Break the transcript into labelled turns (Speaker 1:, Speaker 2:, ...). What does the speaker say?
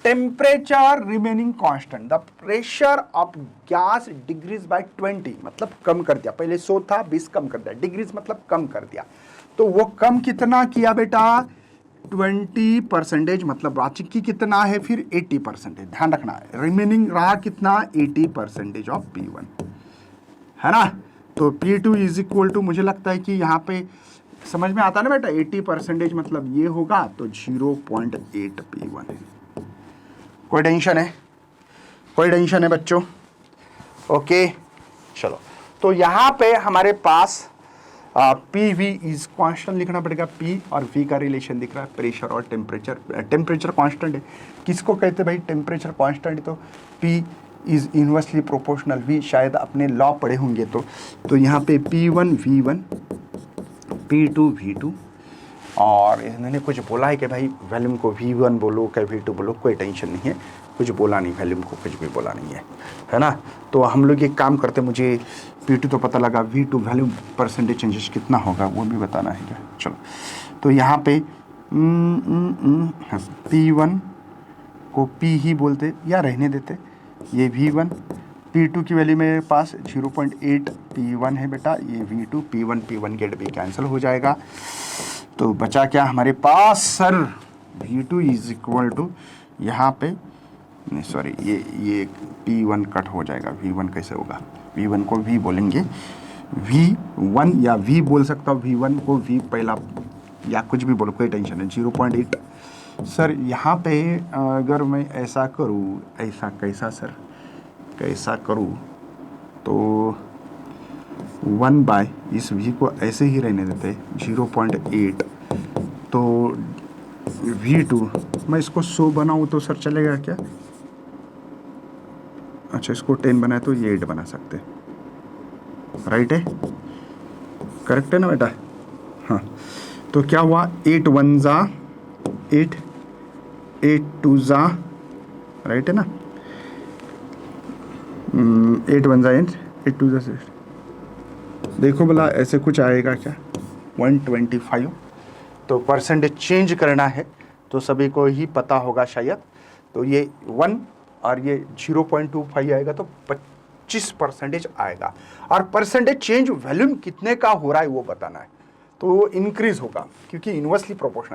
Speaker 1: Temperature remaining constant, the pressure of gas degrees by 20, मतलब कम कर दिया, पहले 100 था 20 कम कर दिया, डिग्रीज मतलब कम कर दिया। तो वो कम कितना किया बेटा 20%, मतलब राशि की कितना है फिर 80%, ध्यान रखना रिमेनिंग रहा कितना 80% ऑफ P1, है ना। तो P2 इज इक्वल टू, मुझे लगता है कि यहाँ पे समझ में आता ना बेटा, 80% मतलब ये होगा तो 0.8 P1 है। कोई टेंशन है, कोई टेंशन है बच्चों? ओके चलो, तो यहाँ पे हमारे पास पी वी इज कांस्टेंट लिखना पड़ेगा। पी और वी का रिलेशन दिख रहा है, प्रेशर और टेम्परेचर। टेम्परेचर कांस्टेंट है, किसको कहते हैं भाई टेम्परेचर कांस्टेंट? तो P is inversely proportional V, शायद अपने लॉ पढ़े होंगे। तो यहाँ पे P1 V1, P2 V2, और इन्होंने कुछ बोला है कि भाई वॉल्यूम को V1 बोलो क्या V2 बोलो, कोई टेंशन नहीं है, कुछ बोला नहीं, वॉल्यूम को कुछ भी बोला नहीं है ना। तो हम लोग एक काम करते, मुझे P2 तो पता लगा, V2 वॉल्यूम परसेंटेज चेंजेस कितना होगा वो भी बताना है क्या? चलो, तो यहाँ पे P1 को P ही बोलते या रहने देते, ये V1, P2 की वैल्यू मेरे पास 0.8 P1 है बेटा, ये V2, P1 गेट भी कैंसिल हो जाएगा। तो बचा क्या हमारे पास sir? V2 is equal to, यहाँ पे नहीं सॉरी, ये P1 कट हो जाएगा, V1 कैसे होगा? V1 को V बोलेंगे, V1 या V बोल सकता हूँ, V1 को V पहला या कुछ भी बोलो, कोई टेंशन नहीं। 0.8 सर, यहाँ पे अगर मैं ऐसा करूँ, ऐसा कैसा सर, कैसा करूँ तो 1 बाय इस V को ऐसे ही रहने देते, 0.8, तो V2 मैं इसको 100 बनाऊँ तो सर चलेगा क्या? अच्छा, इसको 10 बनाए तो ये 8 बना सकते, राइट है, करेक्ट है ना बेटा? हाँ, तो क्या हुआ, 8 1 जा 8, 8 2 जा, राइट है ना, 8 1 जा 8, 8 2 जा 6, देखो भला ऐसे कुछ आएगा क्या? 125। तो परसेंटेज चेंज करना है तो सभी को ही पता होगा शायद, तो ये 1 और ये 0.25 आएगा तो 25% आएगा। और परसेंटेज चेंज वॉल्यूम कितने का हो रहा है वो बताना है, तो वो इंक्रीज होगा क्योंकि इनवर्सली प्रोपोर्शनल